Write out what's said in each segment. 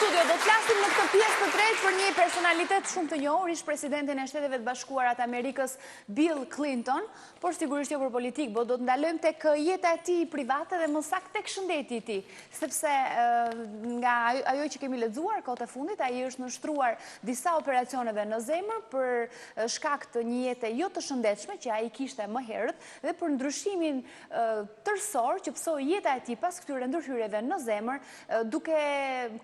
studio do të flasim në këtë pjesë të tretë për një personalitet shumë të njohur, ish presidentin e Shteteve të Bashkuara të Amerikës Bill Clinton, por sigurisht jo për politikë, por do të ndalojmë tek jeta e tij private dhe më saktë tek shëndeti i tij, sepse nga ajo që kemi lexuar kohët e fundit, ai është nështruar disa operacioneve në zemër për shkak të një jete jo të shëndetshme që ai kishte më herët dhe për ndryshimin tërësor që psoi jeta e tij pas këtyre ndryshimeve në zemër, duke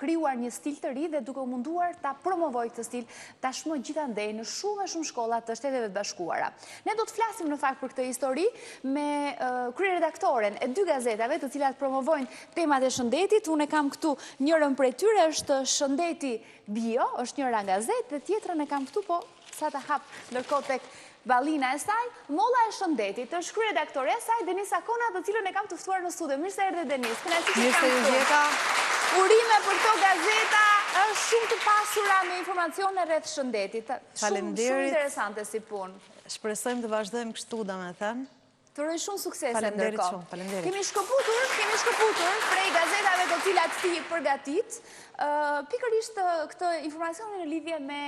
krijuar një stil të ri dhe duke u munduar ta promovojë këtë stil tashmë gjithandej në shumë shkolla të Shteteve të Bashkuara. Ne do të flasim në fakt për këtë histori me kryeredaktoren e dy gazetave të cilat promovojnë temat e shëndetit. Unë kam këtu njërën prej tyre, është Shëndeti Bio, është njëra gazetë dhe tjetrën e kam këtu, po sa ta hap ndërkohë tek ballina e saj, Molla e Shëndetit, është kryeredaktore e saj Denisa Kona, të cilën e kam të ftuar në studio. Mirë se erdhe Denis. Mirë se ju gjeta. Urime për këto gazeta, është shumë të pasura me informacione rreth shëndetit. Shumë interesante si punë. Shpresojmë të vazhdojmë kështu, domethënë. Të uroj shumë suksese Faleminderit ndërkohë. shumë, faleminderit. Kemi shkëputur prej gazetave të cilat ti përgatit, pikërisht këtë informacionin në lidhje me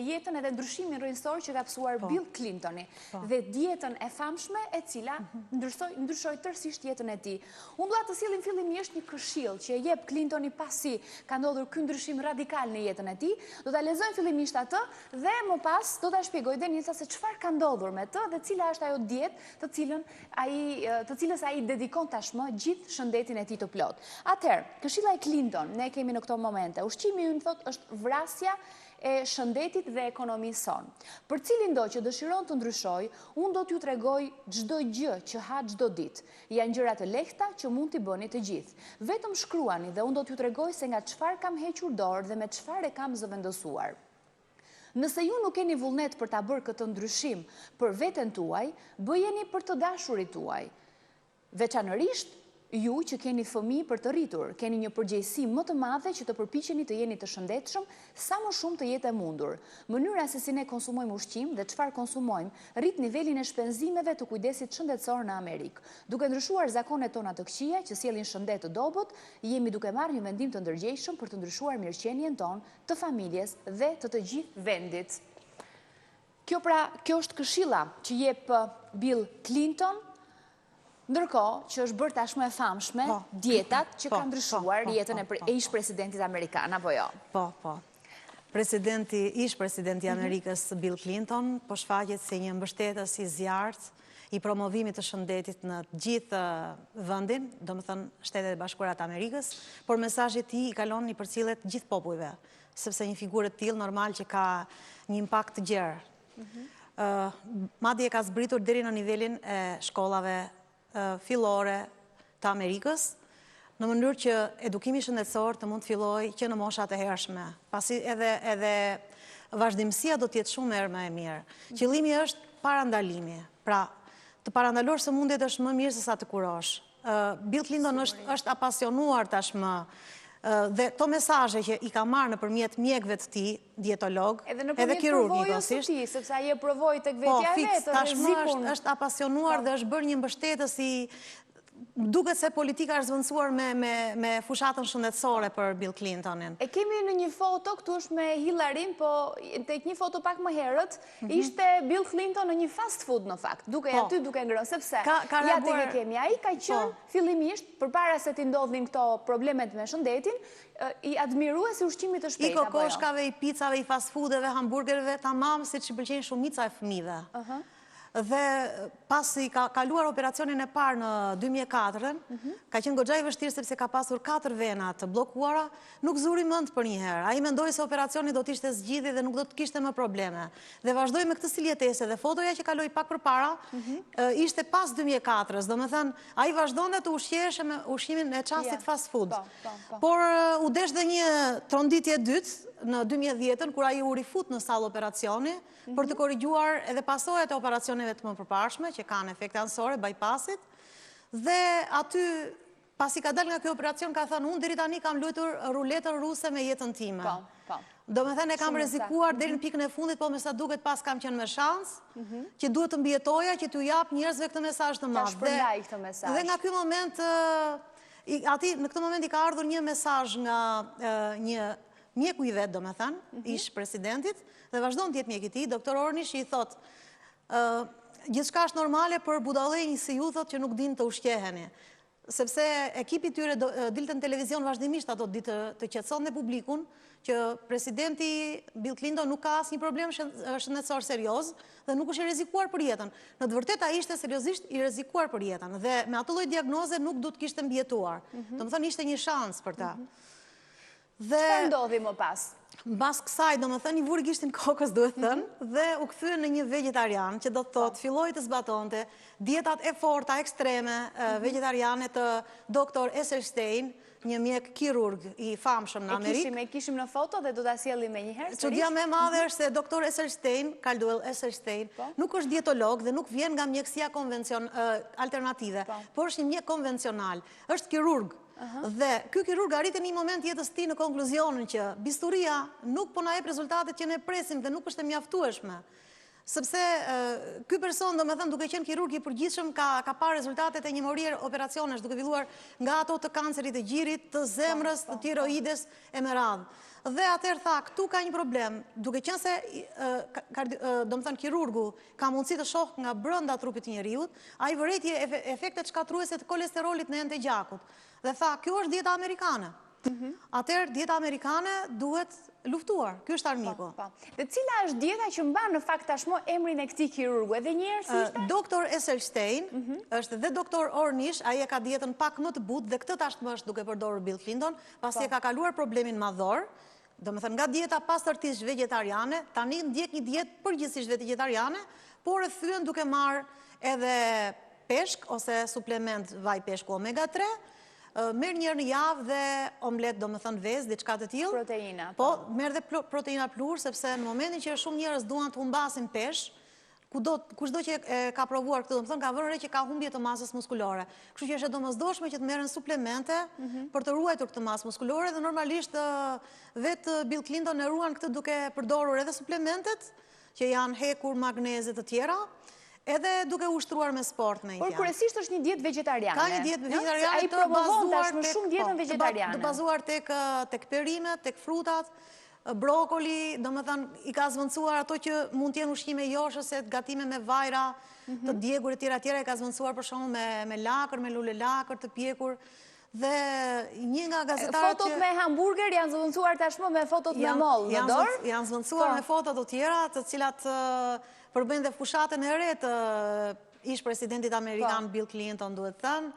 jetën edhe ndryshimin rrënjësor që ka psuar Bill Clintoni dhe dietën e famshme e cila ndryshoi tërësisht jetën e tij. Unë dua të sillim fillimisht një këshill që e jep Clintoni pasi ka ndodhur ky ndryshim radikal në jetën e tij. Do ta lexojmë fillimisht atë dhe më pas do ta shpjegoj Denisa se çfarë ka ndodhur me të dhe cila është ajo dietë të cilës ai dedikon tashmë gjithë shëndetin e tij të plot. Atëherë, këshilla e Clinton, ne kemi në këto momente, ushqimi ynë thot është vrasja e shëndetit dhe ekonomisë son. Për cilin do që dëshiron të ndryshoj, unë do t'ju tregoj çdo gjë që ha çdo ditë. Janë gjëra të lehta që mund t'i bëni të gjithë. Vetëm shkruani dhe unë do t'ju tregoj se nga çfarë kam hequr dorë dhe me çfarë e kam zëvendësuar. Nëse ju nuk keni vullnet për ta bërë këtë ndryshim për veten tuaj, bëjeni për të dashurit tuaj. Veçanërisht ju që keni fëmijë për të rritur, keni një përgjegjësi më të madhe që të përpiqeni të jeni të shëndetshëm sa më shumë të jetë e mundur. Mënyra se si ne konsumojmë ushqim dhe çfarë konsumojmë rrit nivelin e shpenzimeve të kujdesit shëndetësor në Amerikë. Duke ndryshuar zakonet tona të këqija që sjellin shëndet të dobët, jemi duke marrë një vendim të ndërgjegjshëm për të ndryshuar mirëqenien tonë, të familjes dhe të gjithë vendit. Kjo është këshilla që jep Bill Clinton. Ndërkohë që është bërë tashmë e famshme dietat që kanë ndryshuar jetën e ish presidentit amerikan, apo jo? Po. Ish presidenti Amerikës Bill Clinton po shfaqet si një mbështetës i zjarrt i promovimit të shëndetit në gjithë vendin, domethënë Shtetet e Bashkuara të Amerikës, por mesazhi i tij i kalon i përcillet gjithë popujve, sepse një figurë e tillë normal që ka një impakt të gjerë. Madje ka zbritur deri në nivelin e shkollave fillore të Amerikës, në mënyrë që edukimi shëndetësor të mund të fillojë që në moshat e hershme, pasi edhe vazhdimësia do të jetë shumë më e mirë. Qëllimi është parandalimi, pra të parandalosh sëmundjet është më mirë se sa të kurosh. Bill Clinton është apasionuar tashmë dhe to mesazhe që i ka marrë nëpërmjet mjekëve të tij, dietolog, edhe kirurg njëkohësisht, sepse ai e provoi tek vetja e vet, tashmë është apasionuar dhe është bërë një mbështetës i duket se politika është zvendësuar me fushatën shëndetësore për Bill Clintonin. E kemi në një foto, këtu është me Hillarin, po tek një foto pak më herët, ishte Bill Clinton në një fast food në fakt, duke aty duke ngrënë, sepse ja tek e kemi, ai ka qenë fillimisht përpara se t'i ndodhin këto problemet me shëndetin, i admiruesi ushqimit të shpejtë. I kokoshkave, i pizzave, i fast foodeve, hamburgerëve, tamam siç i pëlqejnë shumica e fëmijëve. Dhe pasi ka kaluar operacionin e parë në 2004, ka qenë goxha i vështirë sepse ka pasur 4 vena të bllokuara, nuk zuri mend për një herë. Ai mendoi se operacioni do të ishte zgjidhje dhe nuk do të kishte më probleme. Dhe vazhdoi me këtë siljetese dhe fotoja që kaloi pak përpara ishte pas 2004-s, domethënë ai vazhdonte të ushqeheshe me ushqimin e çastit fast food. Por u desh dhe një tronditje e dytë në 2010-ën, kur ai u rifut në sallë operacioni për të korrigjuar edhe pasojat e operacioneve të mëparshme që kanë efekte anësore, bypassit, dhe aty pasi ka dalë nga ky operacion ka thënë unë deri tani kam luajtur ruletën ruse me jetën time. Domethënë e kam rrezikuar deri në pikën e fundit, po me sa duket pas kam qenë me shans që duhet të mbijetoja që t'u jap njerëzve këtë mesazh të madh. Dhe nga ky moment në këtë moment i ka ardhur një mesazh nga një mjeku i vetë, do me thënë, ish presidentit, dhe vazhdon të jetë mjek i tij, doktor Ornish i thot, gjithçka është normale për budallënj si ju thot që nuk din të ushqeheni. Sepse ekipi tyre dilte në televizion vazhdimisht ato ditë të qetësonte publikun që presidenti Bill Clinton nuk ka asnjë problem shëndetësor serioz dhe nuk është i rrezikuar për jetën. Në të vërtetë ai ishte seriozisht i rrezikuar për jetën dhe me atë lloj diagnoze nuk do të kishte mbijetuar. Domethënë ishte një shans për ta. Dhe çfarë ndodhi më pas? Mbas kësaj, domethënë, i vuri gishtin kokës, duhet thënë, dhe u kthye në një vegetarian, që do të thotë, filloi të zbatonte dietat e forta, ekstreme, vegetariane të doktor Esselstyn, një mjek kirurg i famshëm në Amerikë. E kishim në foto dhe do ta sjellim më një herë. Çudia më e madhe është se doktor Esselstyn, Caldwell Esselstyn, nuk është dietolog dhe nuk vjen nga mjekësia alternative, por është një mjek konvencional, është kirurg. Dhe ky kirurg arrit në një moment jetës tij në konkluzionin që bisturia nuk po na jep rezultatet që ne presim dhe nuk është e mjaftueshme. Sepse ky person, domethënë, duke qenë kirurg i përgjithshëm, ka parë rezultatet e një morie operacionesh, duke filluar nga ato të kancerit të gjirit, të zemrës, të tiroides e me radhë. Dhe atëherë tha, këtu ka një problem, duke qenë se domethënë kirurgu ka mundësi të shohë nga brenda trupit të njeriut, ai vërejtje efektet shkatruese të kolesterolit në enë të gjakut. Dhe tha, kjo është dieta amerikane. Atëherë dieta amerikane duhet luftuar. Ky është armiku. Dhe cila është dieta që mban në fakt tashmë emrin e këtij kirurgu? Edhe një herë si ishte? Doktor Esselstyn është dhe doktor Ornish, ai e ka dietën pak më të butë dhe këtë tashmë është duke përdorur Bill Clinton, pasi e ka kaluar problemin madhor. Domethënë nga dieta pastërtisht vegetariane, tani ndjek një dietë përgjithsisht vegetariane, por e thyen duke marrë edhe peshk ose suplement vaj peshku omega 3, merr një herë në javë dhe omlet, domethënë vezë, diçka të tillë. Proteina. Po, merr dhe proteina plur, sepse në momentin që shumë njerëz duan të humbasin peshk, kushdo që ka provuar këtë, domethënë ka vënë re që ka humbje të masës muskulore. Kështu që është e domosdoshme që të merren suplemente për të ruajtur këtë masë muskulore dhe normalisht vetë Bill Clinton e ruan këtë duke përdorur edhe suplementet që janë hekur magneze të tjera, edhe duke ushtruar me sport me Por kryesisht është një dietë vegetariane. Ka një dietë vegetariane ai provon tashmë shumë dietën vegetariane. Të bazuar tek perimet, tek frutat, brokoli, domethënë i ka zvendësuar ato që mund të jenë ushqime joshëse, gatime me vajra, të djegur e tjera i ka zvendësuar për shembull me lakër, me lule lakër të pjekur. Dhe një nga gazetarët fotot me hamburger janë zvendësuar tashmë me fotot me mollë në dorë. Janë zvendësuar me foto të tjera, të cilat përbëjnë dhe fushatën e re të ish presidentit amerikan Bill Clinton, duhet thënë.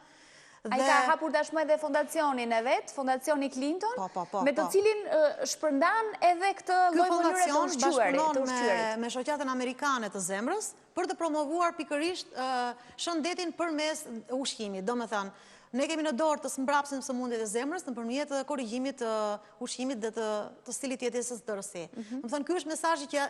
Ai ka hapur tashmë edhe fondacionin e vet, Fondacioni Clinton, me të cilin shpërndan edhe këtë lloj mënyre të ushqyerit. Me shoqatën amerikane të zemrës për të promovuar pikërisht shëndetin përmes ushqimit. Domethënë, ne kemi në dorë të mbrapsim sëmundjet e zemrës nëpërmjet korrigjimit të ushqimit dhe të stilit jetesës të rësi. Domethënë, ky është mesazhi që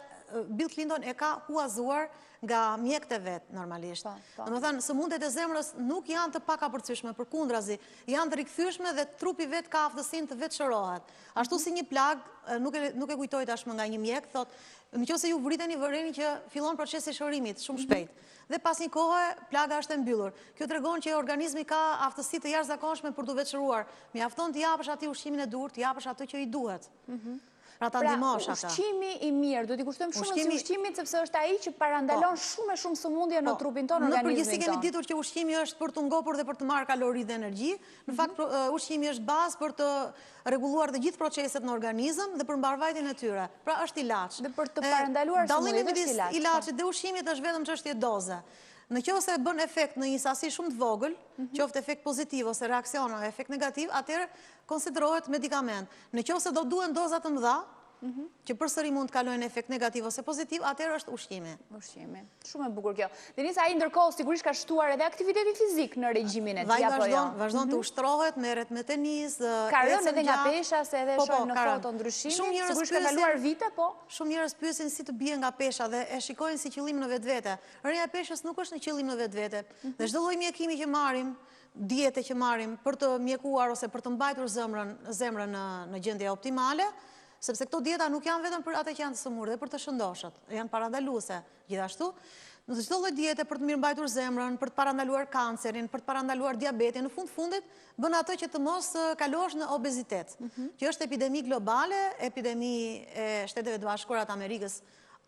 Bill Clinton e ka huazuar nga mjekët e vet normalisht. Domethënë, sëmundjet e zemrës nuk janë të pakapërcyeshme, përkundrazi, janë të rikthyer dhe trupi vet ka aftësinë të vetshërohet. Ashtu si një plag, nuk e kujtoj tashmë nga një mjek, thotë, nëse ju vriteni vëreni që fillon procesi i shërimit shumë shpejt. Dhe pas një kohe, plaga është e mbyllur. Kjo tregon që organizmi ka aftësi të jashtëzakonshme për të vetshëruar. Mjafton të japësh atij ushqimin e dur, të japësh atë që i duhet. Pra ta ndihmosh ata. Ushqimi i mirë, do t'i kushtojmë shumë si ushqimit, sepse është ai që parandalon shumë e shumë sëmundje në trupin tonë, në organizmin tonë. Në përgjithësi kemi ditur që ushqimi është për të ngopur dhe për të marrë kalori dhe energji. Në fakt, ushqimi është bazë për të rregulluar të gjithë proceset në organizëm dhe për mbarvajtjen e tyre. Pra është ilaç. Dhe për të parandaluar sëmundjet është ilaç. Dallimi midis ilaçit dhe ushqimit është vetëm çështje doze. Nëse bën efekt në një sasi shumë të vogël, qoftë efekt pozitiv ose reaksion ose efekt negativ, atëherë konsiderohet medikament. Nëse do duhen doza të mëdha, që përsëri mund të kalojnë efekt negativ ose pozitiv, atëherë është ushqimi. Ushqimi. Shumë e bukur kjo. Denisa, ai ndërkohë sigurisht ka shtuar edhe aktivitetin fizik në regjimin e tij apo jo? Vazhdon të ushtrohet, merret me tenis, ka rënë edhe nga pesha, se edhe shohim në foto ndryshimi. Sigurisht ka kaluar vite, po. Shumë njerëz pyesin si të bie nga pesha dhe e shikojnë si qëllim në vetvete. Rënia e peshës nuk është në qëllim në vetvete. Dhe çdo lloj mjekimi që marrim, diete që marrim për të mjekuar ose për të mbajtur zemrën në gjendje optimale, sepse këto dieta nuk janë vetëm për ata që janë të sëmurë, dhe për të shëndoshët, janë parandaluese gjithashtu. Në çdo lloj diete për të mirëmbajtur zemrën, për të parandaluar kancerin, për të parandaluar diabetin, në fundit bën ato që të mos kalosh në obezitet, që është epidemi globale, epidemi e Shteteve të Bashkuara të Amerikës,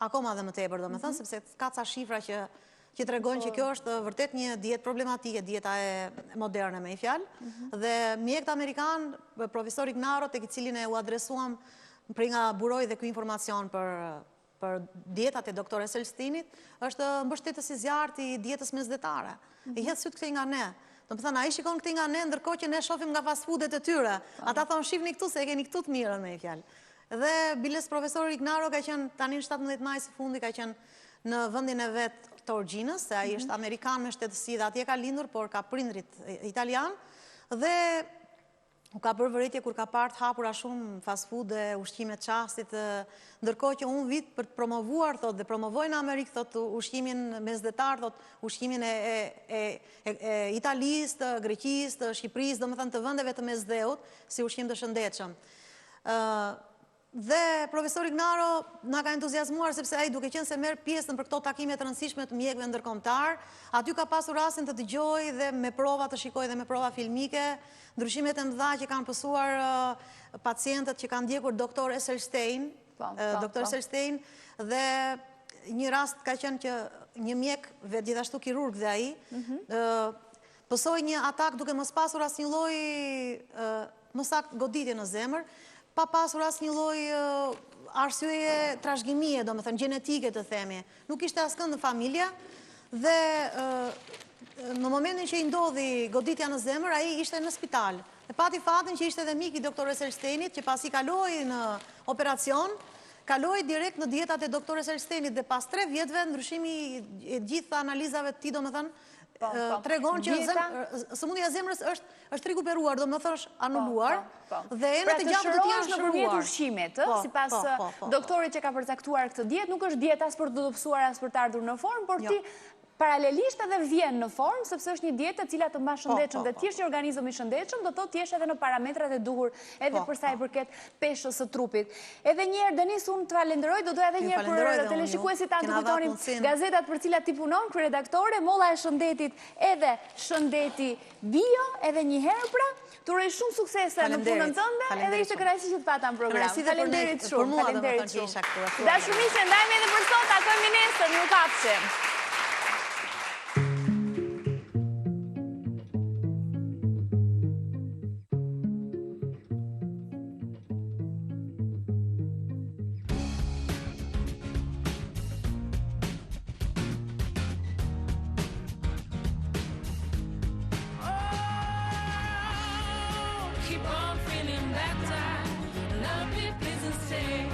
akoma dhe më tepër, domethënë, sepse ka ca shifra që tregojnë që kjo është vërtet një dietë problematike, dieta e moderne me i fjalë, dhe mjekët amerikan, profesor Ignaro, tek i cilin e u adresuam për nga buroi dhe ky informacion për dietat e doktore Selsteinit, është mbështetës i zjarrt i dietës mesdhetare. I hedh syt këtej nga ne. Domethënë ai shikon këtej nga ne, ndërkohë që ne shohim nga fast foodet e tyre. Ata thonë shihni këtu se e keni këtu të mirën me fjalë. Dhe biles profesori Ignaro ka qenë tani në 17 maj së fundi ka qenë në vendin e vet të origjinës, se ai është amerikan me shtetësi dhe atje ka lindur, por ka prindrit italian dhe u ka bërë vërejtje kur ka parë të hapura shumë fast food dhe ushqime të qastit, ndërkohë që unë vit për të promovuar, thot, dhe promovojnë në Amerikë, thot, ushqimin mesdhetar, thot, ushqimin e Italisë, të Greqisë, të Shqipërisë, domethënë të vendeve të mesdheut, si ushqim të shëndetshëm. Dhe profesor Ignaro na ka entuziazmuar sepse ai duke qenë se merr pjesën për këto takime të rëndësishme të mjekëve ndërkombëtar, aty ka pasur rastin të dëgjojë dhe me prova të shikojë dhe me prova filmike, ndryshimet e mëdha që kanë pësuar pacientët që kanë ndjekur doktor Selstein, doktor Selstein, dhe një rast ka qenë që një mjek, gjithashtu kirurg dhe ai, pësoi një atak duke mos pasur asnjë lloj më saktë goditje në zemër, pa pasur asnjë lloj arsyeje trashëgimie, domethënë gjenetike të themi. Nuk ishte askënd në familje dhe në momentin që i ndodhi goditja në zemër, ai ishte në spital. E pati fatin që ishte edhe mik i doktores Selsteinit, që pasi kaloi në operacion, kaloi direkt në dietat e doktores Selsteinit dhe pas 3 vjetëve ndryshimi i gjithë analizave të tij, domethënë tregon që sëmundja e zemrës është rikuperuar, domethënë është anuluar dhe enët e gjatë të tij janë shëruar. Nëpërmjet ushqimit, sipas doktorit që ka përcaktuar këtë dietë, nuk është dietë as për të dobësuar as për të ardhur në formë, por ti paralelisht edhe vjen në formë, sepse është një dietë e cila të mban shëndetshëm dhe ti je një organizëm i shëndetshëm, do thotë ti je edhe në parametrat e duhur edhe për sa i përket peshës së trupit. Edhe një herë Denis, unë të falenderoj, do doja edhe një herë për teleshikuesit tanë të kujtonin gazetat për cilat ti punon, kryeredaktore, Molla e Shëndetit edhe Shëndeti Bio, edhe një herë pra. Të uroj shumë suksese në punën tënde, edhe ishte kënaqësi që të pata në program. Faleminderit shumë. Faleminderit shumë. Dashurisë, ndajmë edhe për sot, takojmë nesër, ju kapshim. Keep on feeling that time. Love me, please, and stay.